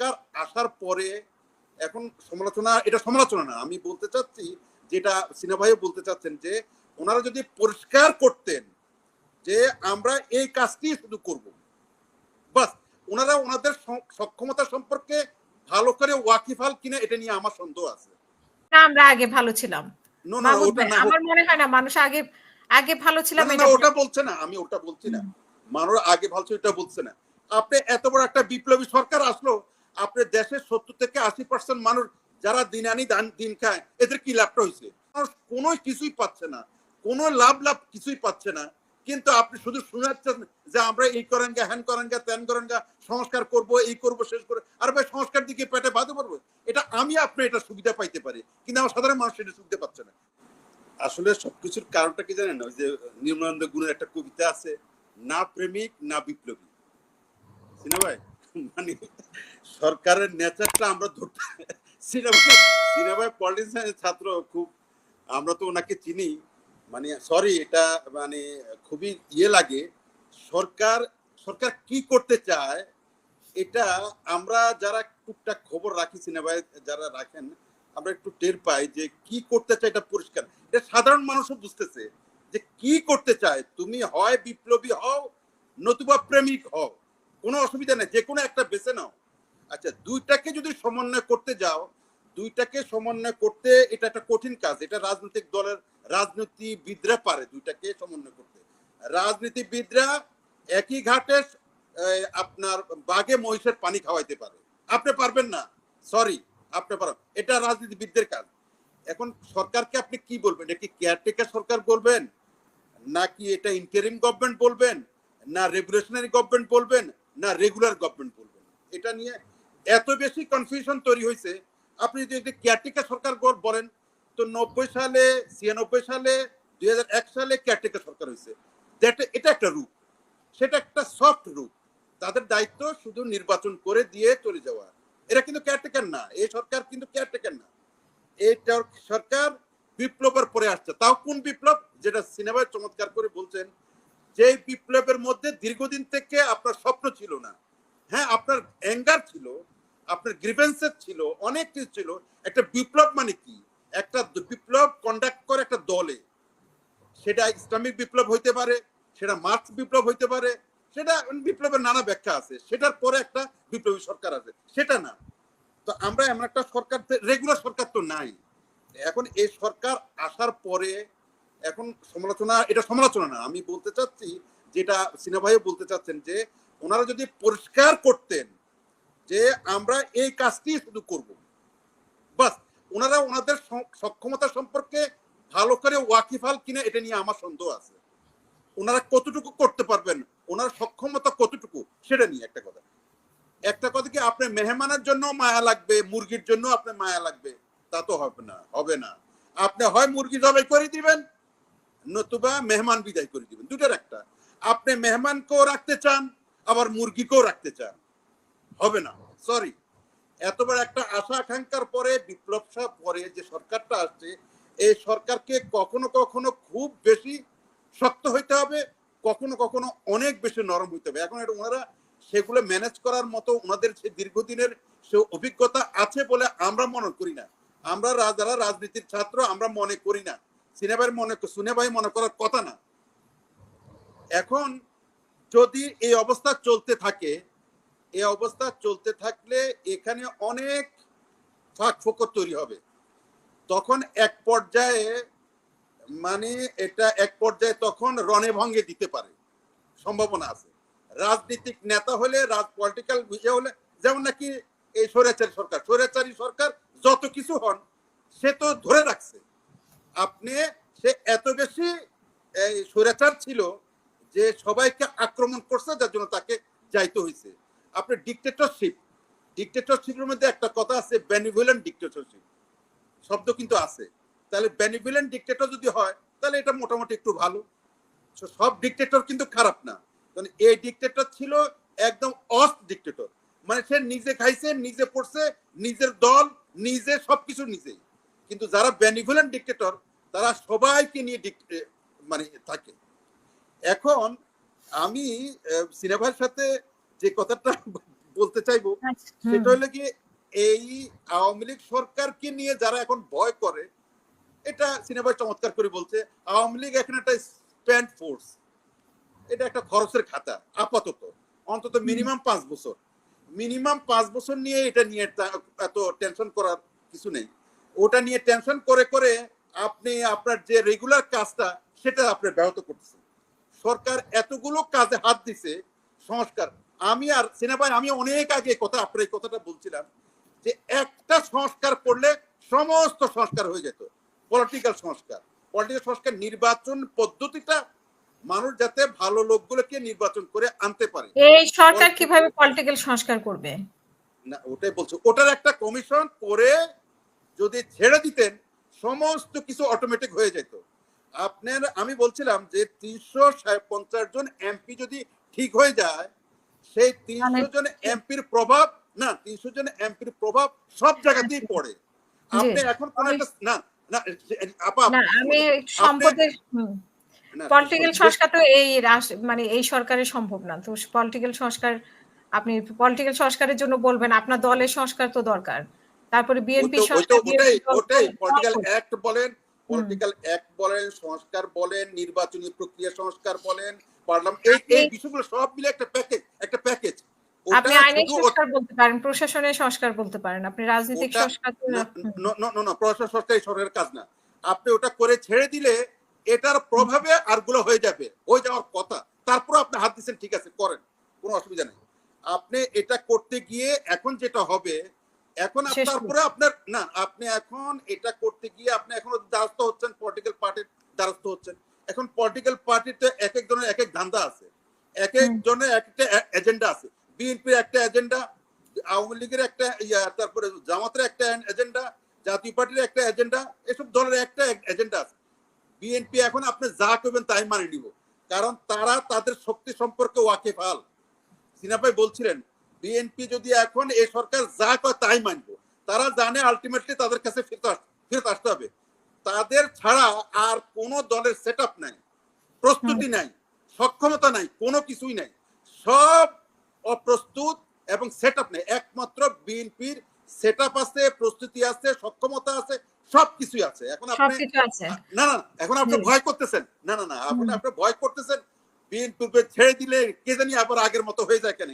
সরকার আসার পরে এখন সমালোচনা, এটা সমালোচনা না, আমি বলতে চাচ্ছি যেটা সিনা ভাইও বলতে চাচ্ছেন যে ওনারা যদি পরিষ্কার করতেন যে আমরা এই কাজটি শুধু করব, বাস। ওনারা ওনাদের সক্ষমতা সম্পর্কে ভালো করে ওয়াকিফাল কিনা এটা নিয়ে আমার সন্দেহ আছে। না, আমরা আগে ভালো ছিলাম। না না, ওটা না, আমার মনে হয় না মানুষ আগে আগে ভালো ছিলাম। না ওটা বলছে না, আমি ওটা বলছি না, মানুষ আগে ভালো ছিল এটা বলছে না। আপনি এত বড় একটা বিপ্লবী সরকার আসলো, আপনার দেশের 70 থেকে 80% মানুষ যারা দিন আনি দিন খায়, এদের কি লাভটা হয়েছে? কোনো কিছুই পাচ্ছে না, কোনো লাভ কিছুই পাচ্ছে না। কিন্তু আপনি শুধু শোনাচ্ছেন যে আমরা এই করেন গা, হ্যান করেন গা, ত্যান করেন গা, সংস্কার করব, এই করব, শেষ করে। আর ভাই সংস্কার দিকে পেটে বাঁধতে পারবো, এটা আমি আপনি এটা সুবিধা পাইতে পারি, কিন্তু আমার সাধারণ মানুষ এটা সুবিধা পাচ্ছে না। আসলে সবকিছুর কারণটা কি জানেন? ওই যে নির্মলানন্দ গুণের একটা কবিতা আছে, না প্রেমিক না বিপ্লবী। সিনা ভাই, মানে সরকারের নেচারটা আমরা ধরতে, সিনা ভাই পলিটিক্স সায়েন্সের ছাত্র, খুব আমরা তো ওনাকে চিনি, মানে সরি এটা মানে খুবই লাগে। সরকার সরকার কি করতে চায় এটা আমরা যারা টুকটাক খবর রাখি, সিনা ভাই যারা রাখেন, আমরা একটু টের পাই যে কি করতে চায় এটা পরিষ্কার। এটা সাধারণ মানুষও বুঝতেছে যে কি করতে চায়। তুমি হয় বিপ্লবী হও নতুবা প্রেমিক হও, কোনো অসুবিধা নেই, যে কোনো একটা বেছে নাও। আচ্ছা, দুইটাকে যদি সমন্বয় করতে যাও, দুইটাকে সমন্বয় করতে এটা একটা কঠিন কাজ। এটা রাজনৈতিক দলের রাজনীতিবিদরা পারে দুইটাকে সমন্বয় করতে। রাজনীতিবিদরা একই ঘাটে আপনার বাঘে মহিষের পানি খাওয়াইতে পারে, আপনি পারবেন না, সরি, আপনি পারবেন, এটা রাজনীতিবিদদের কাজ। এখন সরকারকে আপনি কি বলবেন? এটা কি কেয়ারটেকার সরকার বলবেন, নাকি এটা ইন্টারিম গভর্নমেন্ট বলবেন, না রেগুলেশনারি গভর্নমেন্ট বলবেন, না রেগুলার গভর্নমেন্ট বলবেন? এটা নিয়ে এত বেশি কনফিউশন তৈরি হয়েছে। আপনি যদি কেয়ারটেকার সরকার বলেন তো 90 সালে, 96 সালে, 2001 সালে কেয়ারটেকার সরকার হয়েছে, এটা একটা রূপ, সেটা একটা সফট রূপ। তাদের দায়িত্ব শুধু নির্বাচন করে দিয়ে চলে যাওয়া। এরা কিন্তু কেয়ারটেকার না, এই সরকার কিন্তু কেয়ারটেকার না। এই সরকার বিপ্লবের পরে আসছে। তাও কোন বিপ্লব? যেটা সিনেমায় চমৎকার করে বলছেন, যে বিপ্লবের মধ্যে দীর্ঘদিন থেকে আপনার স্বপ্ন ছিল না, হ্যাঁ আপনার অ্যাঙ্গার ছিল, আপনার গ্রিভেন্সেস ছিল, অনেক কিছু ছিল। একটা বিপ্লব মানে কি? একটা বিপ্লব কন্ডাক্ট করে একটা দলে, সেটা ইসলামিক বিপ্লব হইতে পারে, সেটা মার্ক্স বিপ্লব হইতে পারে, সেটা বিপ্লবের নানা ব্যাখ্যা আছে। সেটার পরে একটা বিপ্লবী সরকার আছে, সেটা না। তো আমরা এমন একটা সরকার, রেগুলার সরকার তো নাই। এখন এই সরকার আসার পরে এখন সমালোচনা, এটা সমালোচনা না, আমি বলতে চাচ্ছি যেটা সিনা ভাইও বলতে চাচ্ছেন যে ওনারা যদি পরিষ্কার করতেন যে আমরা এই কাজটি শুধু করব, বাস। ওনারা ওনাদের সক্ষমতা সম্পর্কে ভালো করে ওয়াকিফাল কিনা এটা নিয়ে আমার সন্দেহ আছে। ওনারা কতটুকু করতে পারবেন, ওনার সক্ষমতা কতটুকু, সেটা নিয়ে একটা কথা। একটা কথা কি, আপনার মেহমানের জন্য মায়া লাগবে, মুরগির জন্য আপনার মায়া লাগবে, তা তো হবে না, হবে না। আপনি হয় মুরগি জবাই করে দিবেন, নতুবা মেহমান বিদায় করে দিবেন, দুটোর একটা। আপনি মেহমানকেও রাখতে চান, আবার মুরগিকেও রাখতে চান, হবে না, সরি। এতবার একটা আশা আকাঙ্ক্ষার পরে, বিপ্লব পরে যে সরকারটা আসছে, এই সরকারকে কখনো কখনো খুব বেশি শক্ত হইতে হবে, কখনো কখনো অনেক বেশি নরম হইতে হবে। এখন এটা ওনারা সেগুলো ম্যানেজ করার মতো ওনাদের সে দীর্ঘদিনের সে অভিজ্ঞতা আছে বলে আমরা মনে করি না। আমরা যারা রাজনীতির ছাত্র আমরা মনে করি না, সিনেভাই মনে করার কথা না। এখন যদি এই অবস্থা চলতে থাকে, এই অবস্থা চলতে থাকলে এখানে অনেক ফাঁক ফোকর তৈরি হবে। তখন এক পর্যায়ে মানে এটা এক পর্যায়ে তখন রণে ভঙ্গে দিতে পারে, সম্ভাবনা আছে। রাজনৈতিক নেতা হলে, পলিটিক্যাল বিষয় হলে, যেমন নাকি এই স্বৈরাচারী সরকার যত কিছু হন, সে তো ধরে রাখছে। আপনি সে এত বেশি স্বৈরাচার ছিল যে সবাইকে আক্রমণ করছে, যার জন্য তাকে যাইতে হয়েছে। আপনার ডিক্টেটরশিপের মধ্যে একটা কথা আছে, বেনিভোলেন্ট ডিক্টেটরশিপ শব্দ কিন্তু আছে। তাহলে বেনিভোলেন্ট ডিক্টেটর যদি হয়, তাহলে এটা মোটামুটি একটু ভালো। সব ডিক্টেটর কিন্তু খারাপ না। কারণ এই ডিক্টেটর ছিল একদম অস্ট ডিক্টেটর, মানে সে নিজে খাইছে, নিজে পড়ছে, নিজের দল, নিজে সবকিছু নিজেই। কিন্তু যারা বেনিভোলেন্ট ডিক্টেটর, তারা সবাইকে নিয়ে মানে থাকে। এখন আমি সিনেমার সাথে যে কথাটা বলতে চাইবো আচ্ছা, সেটা হলো কি, এই আওয়ামী লীগ সরকারকে নিয়ে যারা এখন ভয় করে, এটা সিনেমায় চমৎকার করে বলছে, আওয়ামী লীগ এখন একটা স্প্যান্ড ফোর্স, এটা একটা খরচের খাতা আপাতত, অন্তত মিনিমাম 5 বছর, মিনিমাম 5 বছর নিয়ে এটা নিয়ে এত টেনশন করার কিছু নেই। ওটা নিয়ে টেনশন করে করে আপনি আপনার যে রেগুলার কাজটা সেটা আপনি ব্যাহত করতেছেন। সরকার এতগুলো কাজে হাত দিছে, সংস্কার, আমি আর সিনেমায় আমি অনেক আগে কথা আপনার এই কথাটা বলছিলাম যে একটা সংস্কার করলে সমস্ত সংস্কার হয়ে যেত। পলিটিক্যাল সংস্কার, পলিটিক্যাল সংস্কার, নির্বাচন পদ্ধতিটা মানুষ যাতে ভালো লোকগুলোকে নির্বাচন করে আনতে পারে। এই সরকার কিভাবে পলিটিক্যাল সংস্কার করবে? না, ওটাই বলছো, ওটার একটা কমিশন করে যদি ছেড়ে দিতেন সমস্ত কিছু অটোমেটিক হয়ে যেত। আপনার আমি বলছিলাম যে 350 জন এমপি যদি ঠিক হয়ে যায়, সেই 300 জন এমপির প্রভাব, না 300 জন এমপির প্রভাব সব জায়গাতেই পড়ে। আপনি এখন কোন একটা না না আপা, না, আমি সম্পদের পলিটিক্যাল সংস্কার তো এই মানে এই সরকারের সম্ভব না। তো পলিটিক্যাল সংস্কার, আপনি পলিটিক্যাল সংস্কারের জন্য বলবেন আপনার দলের সংস্কার তো দরকার। তারপরে বিএনপি সংস্কার, ওটাই পলিটিক্যাল অ্যাক্ট বলেন, পলিটিক্যাল অ্যাক্ট বলেন, সংস্কার বলেন, নির্বাচনী প্রক্রিয়া সংস্কার বলেন, পার্লামেন্ট, এই বিষয়গুলো সব মিলে একটা প্যাকেজ, একটা প্যাকেজ। আপনি আইনের সংস্কার বলতে পারেন, প্রশাসনের সংস্কার বলতে পারেন, আপনি রাজনৈতিক সংস্কার তো না প্রশাসন সংস্কার সরকারের কাজ না। আপনি ওটা করে ছেড়ে দিলে এটার প্রভাবে আরগুলো হয়ে যাবে, হয়ে যাওয়ার কথা। তারপর আপনি হাত দিচ্ছেন, ঠিক আছে করেন, কোনো অসুবিধা নেই। আপনি এটা করতে গিয়ে এখন যেটা হবে, এখন তারপরে আপনার না, আপনি এখন এটা করতে গিয়ে আপনি এখনো দ্বারস্থ হচ্ছেন, পলিটিক্যাল পার্টির দ্বারস্থ হচ্ছেন। এখন পলিটিক্যাল পার্টিতে এক এক জনের এক এক ধান্দা আছে, এক এক জনের একটা এজেন্ডা আছে। বিএনপির একটা এজেন্ডা, আওয়ামী লীগের একটা তারপরে জামাতের একটা এজেন্ডা, জাতীয় পার্টির একটা এজেন্ডা, এসব দলের একটা এজেন্ডা আছে। বিএনপি এখন আপনি যা করবেন তাই মানে নিব, কারণ তারা তাদের শক্তি সম্পর্কে ওয়াকিফাল। সিনা ভাই বলছিলেন বিএনপি যদি এখন এই সরকার যা কয় তাই মানবো, তারা জানে আলটিমেটলি তাদের কাছে ফেরত আসতে হবে। তাদের ছাড়া আর কোন দলের সেট আপ নাই, প্রস্তুতি নাই, সক্ষমতা নাই, কোনো কিছুই নাই, সব অপ্রস্তুত এবং সেট আপ নেই। একমাত্র বিএনপির সেট আপ আছে, প্রস্তুতি আছে, সক্ষমতা আছে, সবকিছুই আছে। এখন আপনি না না এখন আপনি ভয় করতেছেন, না না না আপনি ভয় করতেছেন বিএনপি ছেড়ে দিলে কে জানি আবার আগের মতো হয়ে যায় কেন,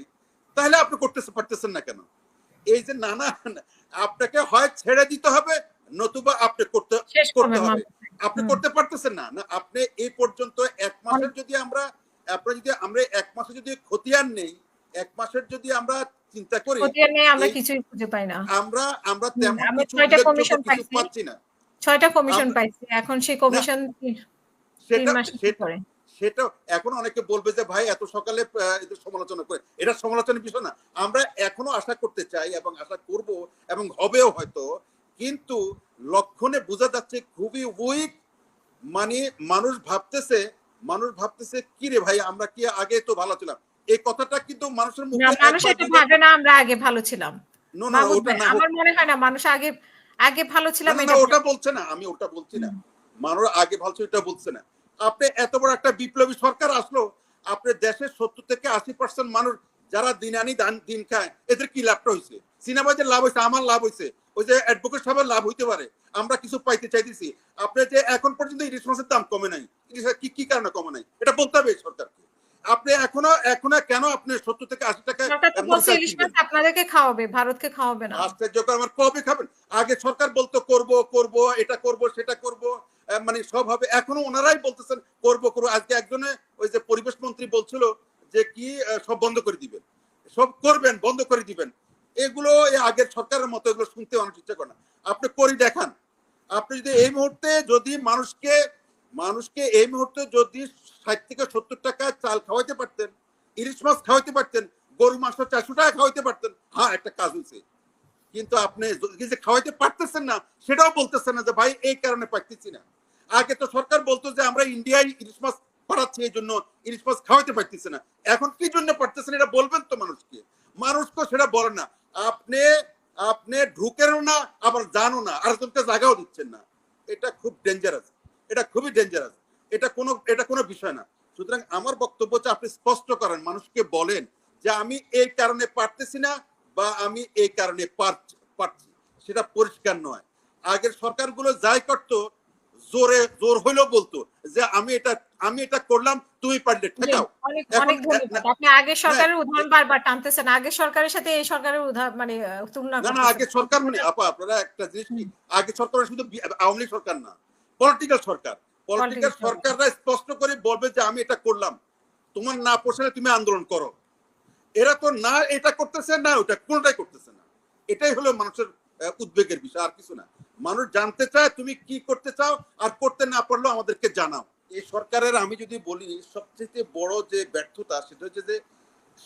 তাহলে আপনি করতে পারতেছেন না কেন? এই যে না না, আপনাকে হয় ছেড়ে দিতে হবে, নতুবা আপনি করতে হবে, আপনি করতে পারতেছেন না। না আপনি এই পর্যন্ত এক মাসের যদি আমরা এক মাসে যদি খতিয়ান নেই, এক মাসের যদি আমরা চিন্তা করি, আমরা কিছুই খুঁজে পাই না। আমরা তেমন কিছু পাচ্ছি না। 6টা কমিশন পাইছি, এখন সেই কমিশন সেটা এখন অনেকে বলবে যে ভাই এত সকালে এদের সমালোচনা করে, এটা সমালোচনার বিষয় না। আমরা এখনো আশা করতে চাই এবং আশা করব এবং হবেও হয়তো, কিন্তু লক্ষণে বোঝা যাচ্ছে খুবই উইক। মানে মানুষ ভাবতেছে কি রে ভাই আমরা কি আগে তো ভালো ছিলাম, এই কথাটা কিন্তু মানুষের মুখে মানুষ এটা ভাবে না আমরা আগে ভালো ছিলাম। আমার মনে হয় না মানুষ আগে ভালো ছিলাম, এটা ওটা বলছে না, আমি ওটা বলছি না, মানুষ আগে ভালো ছিল এটা বলছে না। আপনি এত বড় একটা বিপ্লবী সরকার আসলো, আপনার দেশের 70 থেকে 80% মানুষ যারা দিন আনি দিন খায়, এদের কি লাভটা হয়েছে? সিনেমা যে লাভ হয়েছে, আমার লাভ হয়েছে, ওই যে অ্যাডভোকেট সাহেবের লাভ হইতে পারে, আমরা কিছু পাইতে চাইতেছি। আপনি যে এখন পর্যন্ত ইলিশ মাছের দাম কমে নাই, কি কারণে কমে নাই এটা বলতে হবে সরকারকে। আপনি এখনো কেন আপনি 70 থেকে 80 টাকা আপনাদেরকে খাওয়াবে, ভারতকে খাওয়াবে না। আশ্চর্যকর, আমার কবে খাবেন? আগে সরকার বলতো করব এটা করব সেটা করব, মানে সব হবে। এখনো ওনারাই বলতেছেন করব। আজকে একজনে ওই যে পরিবেশ মন্ত্রী বলছিল যে কি সব বন্ধ করে দিবেন, সব করবেন, বন্ধ করে দিবেন। এগুলো আগের সরকারের মতো এগুলো শুনতে অনেক ইচ্ছা করে না। আপনি করি দেখান। আপনি যদি এই মুহূর্তে যদি মানুষকে এই মুহূর্তে যদি 60 থেকে 70 টাকা চাল খাওয়াইতে পারতেন, ইলিশ মাছ খাওয়াইতে পারতেন, গরু মাংস 400 টাকা খাওয়াইতে পারতেন, হ্যাঁ একটা কাজ হয়েছে। কিন্তু আপনি যে খাওয়াইতে পারতেছেন না সেটাও বলতেছেন না যে ভাই এই কারণে পারতেছি না। আগে তো সরকার বলতো যে আমরা ইন্ডিয়ায় ইলিশ মাছ পাঠাচ্ছি, এই জন্য ইলিশ মাছ খাওয়াইতে পারতেছে না। এখন কি জন্য পারতেছেন এটা বলবেন তো মানুষকে। মানুষ তো সেটা বলে না। আপনি ঢুকেনও না, আবার জানো না, আর তোমকে জায়গাও দিচ্ছেন না। এটা খুব ডেঞ্জারাস, এটা খুবই ডেঞ্জারাস। এটা কোনো বিষয় না। সুতরাং আমার বক্তব্য হচ্ছে আপনি স্পষ্ট করেন, মানুষকে বলেন যে আমি এই কারণে পারতেছি না বা আমি এই কারণে পারছি, সেটা পরিষ্কার নয়। আগের সরকারগুলো যাই করতো জোর হইলেও বলতো যে আমি এটা করলাম, তুমি পারলে ঠেকাও। অনেক এখন অনেক ধন্যবাদ। আপনি আগের সরকারের উদাহরণ বারবার টানতেছেন। আগের সরকারের সাথে এই সরকারের মানে তুলনা না করতেছেন। আগের সরকার মানে আপা আপনারা একটা জিনিস কি, আগের সরকার শুধু আওয়ামী লীগ সরকার না, পলিটিক্যাল সরকার। পলিটিক্যাল সরকাররা স্পষ্ট করে বলবে যে আমি এটা করলাম, তোমার না পোষালে তুমি আন্দোলন করো। এরা তো না এটা করতেছে না ওটা কোনটাই করতেছে না। এটাই হলো মানুষের উদ্বেগের বিষয়, আর কিছু না। মানুষ জানতে চায় তুমি কি করতে চাও, আর করতে না পারলেও আমাদেরকে জানাও। এই সরকারের আমি যদি বলি সবচেয়ে বড় যে ব্যর্থতা সেটা হচ্ছে যে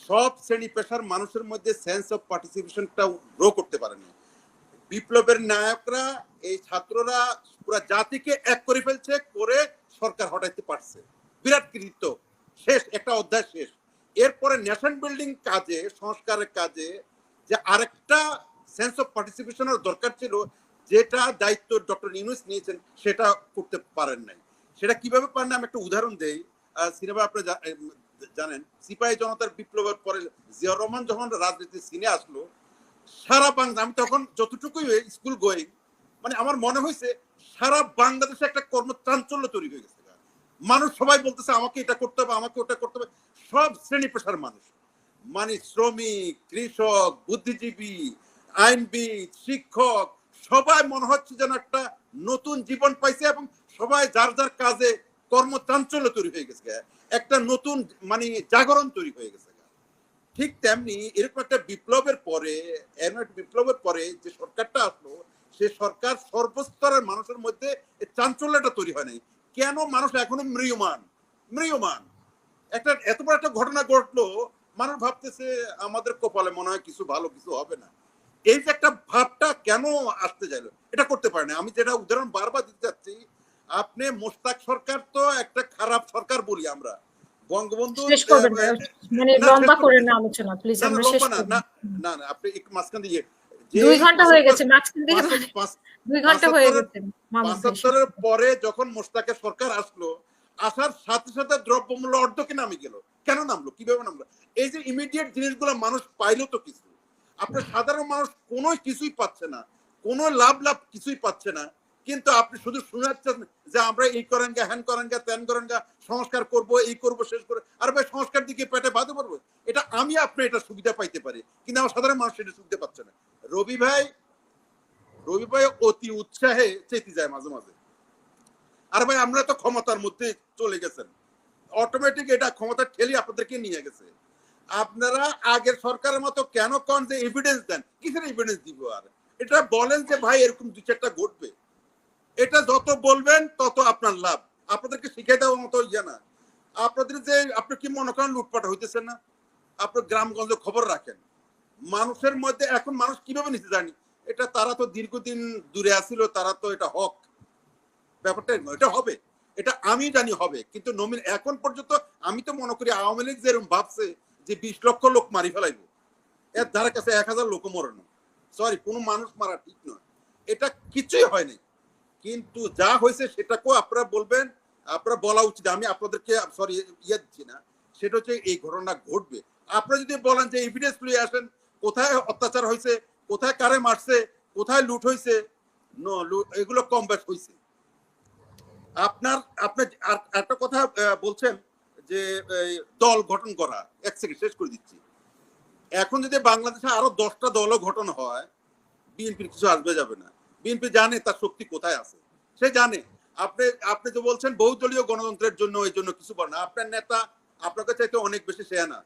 সব শ্রেণী পেশার মানুষের মধ্যে সেন্স অফ পার্টিসিপেশনটা গ্রো করতে পারেনি। বিপ্লবের নায়করা এই ছাত্ররা পুরো জাতিকে এক করে ফেলছে, করে সরকার হটাইতে পারছে, বিরাট কৃতিত্ব। শেষ একটা অধ্যায় শেষ। এরপরে নেশন বিল্ডিং কাজে, সংস্কারের কাজে যে আরেকটা সেন্স অফ পার্টিসিপেশনের দরকার ছিল, যেটা দায়িত্ব ডক্টর ইউনূস নিয়েছেন, সেটা করতে পারেন নাই। সেটা কিভাবে পারেন আমি একটা উদাহরণ দেই। সিনেমা আপনি জানেন সিপাহী জনতার বিপ্লবের পরে জিয়াউর রহমান যখন রাজনীতির সিনে আসলো, সারা বাংলা, আমি তখন যতটুকুই স্কুল গোয়িং, মানে আমার মনে হয়েছে সারা বাংলাদেশে একটা কর্মচাঞ্চল্য তৈরি হয়ে গেছে। মানুষ সবাই বলতেছে আমাকে এটা করতে হবে, আমাকে ওটা করতে হবে। সব শ্রেণী পেশার মানুষ, মানে শ্রমিক, কৃষক, বুদ্ধিজীবী, আইনবিদ, শিক্ষক, সবাই মনে হচ্ছে যেন একটা নতুন জীবন পাইছে, এবং সবাই যার যার কাজে কর্মচাঞ্চল্য তৈরি হয়ে গেছে, একটা নতুন মানে জাগরণ তৈরি হয়ে গেছে। ঠিক তেমনি এরকম একটা বিপ্লবের পরে যে সরকারটা আসলো, সে সরকার সর্বস্তরের মানুষের মধ্যে চাঞ্চল্যটা তৈরি হয় নাই। কেন মানুষ এখনো ম্রিয়মান। একটা এত বড় একটা ঘটনা ঘটলো, মানুষ ভাবতেছে আমাদের কপালে মনে হয় কিছু ভালো কিছু হবে না। এই যে একটা ভাবটা কেন আসতে চাইলো, এটা করতে পারে না। আমি যেটা উদাহরণ বারবার দিতে চাচ্ছি, আপনি মোশতাক সরকার তো একটা খারাপ সরকার বলি আমরা, বঙ্গবন্ধু মানে লম্বা করে না আলোচনা প্লিজ, আমরা শেষ লম্বা করব। না আপনি একটু মাঝখান দিয়ে 2 ঘন্টা হয়ে গেছে মাঝখান দিয়ে, 2 ঘন্টা হয়ে গেছে। ৭৫ পরে যখন মোশতাকের সরকার আসলো, আসার সাথে সাথে দ্রব্যমূল্য অর্ধেকে নামে গেল। কেন নামলো, কিভাবে নামলো? এই যে ইমিডিয়েট জিনিসগুলো মানুষ পাইলো তো কিছু, আপনার সাধারণ মানুষ কোনো কিছুই পাচ্ছে না, কোনো লাভ কিছুই পাচ্ছে না। কিন্তু আপনি শুধু শোনাচ্ছেন যে আমরা এই করেন গা, হ্যান করেন গা, ত্যান করেন গা, সংস্কার করব, এই করব, শেষ করে আর ভাই সংস্কার দিকে পেটে বাঁধে পারবো। এটা আমি আপনি এটা সুবিধা পাইতে পারি, কিন্তু আমার সাধারণ মানুষ এটা সুবিধা পাচ্ছে না। রবি ভাই অতি উৎসাহে চেতে যায় মাঝে মাঝে। আর ভাই আমরা তো ক্ষমতার মধ্যে চলে গেছেন, অটোমেটিক এটা ক্ষমতা ঠেলি আপনাদেরকে নিয়ে গেছে। আপনারা আগের সরকারের মতো কেন কন যে এভিডেন্স দেন? কিসের এভিডেন্স দিব? আর এটা বলেন যে ভাই এরকম দু চারটা ঘটবে, এটা যত বলবেন তত আপনার লাভ। আপনাদেরকে শিখিয়ে দেওয়ার মতো ইয়ে না। আপনাদের যে আপনি কি মনে করেন লুটপাট হইতেছে না? আপনার গ্রামগঞ্জে খবর রাখেন, মানুষের মধ্যে এখন মানুষ কিভাবে নিতে জানি, এটা তারা তো দীর্ঘদিন দূরে আসছিল, তারা তো এটা হক ব্যাপারটা এটা হবে, এটা আমি জানি হবে, কিন্তু এখন পর্যন্ত আমি তো মনে করি আওয়ামী লীগ যেরকম ভাবছে যে 20 লক্ষ লোক মারি ফেলাইব, এর ধারে কাছে 1000 লোক মরানো, সরি কোনো মানুষ মারা ঠিক নয়, এটা কিছুই হয়নি। কিন্তু যা হয়েছে সেটাকেও আপনারা বলবেন, আপনারা বলা উচিত। আমি আপনাদেরকে সরি ইয়ে দিচ্ছি না, সেটা হচ্ছে এই ঘটনা ঘটবে। আপনারা যদি বলেন যে এভিডেন্স নিয়ে আসেন, কোথায় অত্যাচার হয়েছে, কোথায় কারে মারছে, কোথায় লুট হয়েছে, এগুলো কম বেশ হয়েছে। আপনার একটা কথা বলছেন যে দল গঠন করা, এক সেকেন্ড শেষ করে দিচ্ছি। এখন যদি বাংলাদেশে আরো 10টা দলও গঠন হয়, বিএনপির কিছু আসবে যাবে না। বিএনপি জানে তার শক্তি কোথায় আছে, সে জানে। আপনি যে বলছেন বহুদলীয় গণতন্ত্রের জন্য এই জন্য কিছু বলে না, আপনার নেতা আপনাকে চাইতে অনেক বেশি সেয়ানা,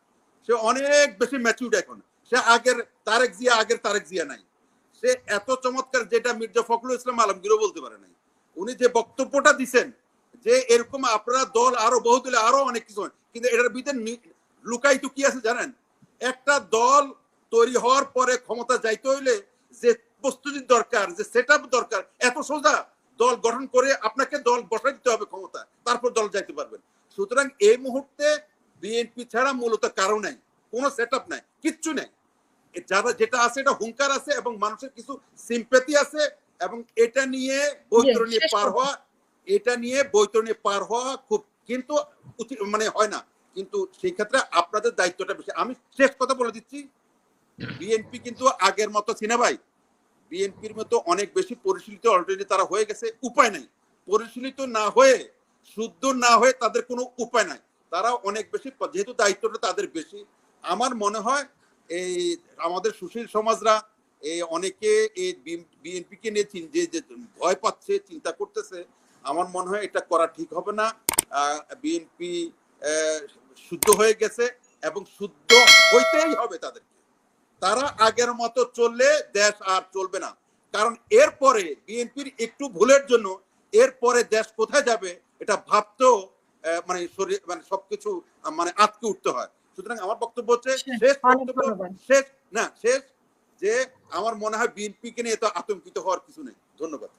সে অনেক বেশি ম্যাচিউরড এখন। সে আগের তারেক জিয়া নাই। সে এত চমৎকার, যেটা মির্জা ফখরুল ইসলাম আলমগীরও বলতে পারে নাই। উনি যে বক্তব্যটা দিচ্ছেন যে এরকম আপনারা দল আরো বহুদলীয় আরো অনেক কিছু, কিন্তু এটার ভিতরে লুকায়িত কি আছে জানেন? একটা দল তৈরি হওয়ার পরে ক্ষমতা যাইতে হইলে যে প্রস্তুতির দরকার, যে সেটআপ দরকার, এত সোজা দল গঠন করে আপনাকে দল বসাই দিতে হবে ক্ষমতা, তারপর দল যাইতে পারবেন। সুতরাং এই মুহূর্তে বিএনপি ছাড়া মূলত কারো নাই, কোনো সেটআপ নাই, কিচ্ছু নাই। যারা যেটা আছে এটা হুঙ্কার আছে এবং মানুষের কিছু সিম্প্যাথি আছে, এবং এটা নিয়ে বৈতরণী পার হওয়া খুব কিন্তু মানে হয় না। কিন্তু সেই ক্ষেত্রে আপনাদের দায়িত্বটা বেশি। আমি শেষ কথা বলে দিচ্ছি, বিএনপি কিন্তু আগের মতো চিনা ভাই, বিএনপির মতো অনেক বেশি পরিশীলিত অলরেডি তারা হয়ে গেছে, উপায় নাই। পরিশীলিত না হয়ে, শুদ্ধ না হয়ে তাদের কোনো উপায় নাই, তারা অনেক বেশি, যেহেতু দায়িত্বটা তাদের বেশি। আমার মনে হয় এই আমাদের সুশীল সমাজরা এই অনেকে এই বিএনপিকে নিয়ে যে ভয় পাচ্ছে, চিন্তা করতেছে, আমার মনে হয় এটা করা ঠিক হবে না। বিএনপি শুদ্ধ হয়ে গেছে এবং শুদ্ধ হইতেই হবে তাদেরকে। তারা আগের মতো চললে দেশ আর চলবে না, কারণ এরপরে বিএনপির একটু ভুলের জন্য এরপরে দেশ কোথায় যাবে এটা ভাবতেও মানে শরীর মানে সবকিছু মানে আটকে উঠতে হয়। সুতরাং আমার বক্তব্য হচ্ছে, শেষ বক্তব্য, শেষ যে আমার মনে হয় বিএনপিকে নিয়ে এত আতঙ্কিত হওয়ার কিছু নেই। ধন্যবাদ।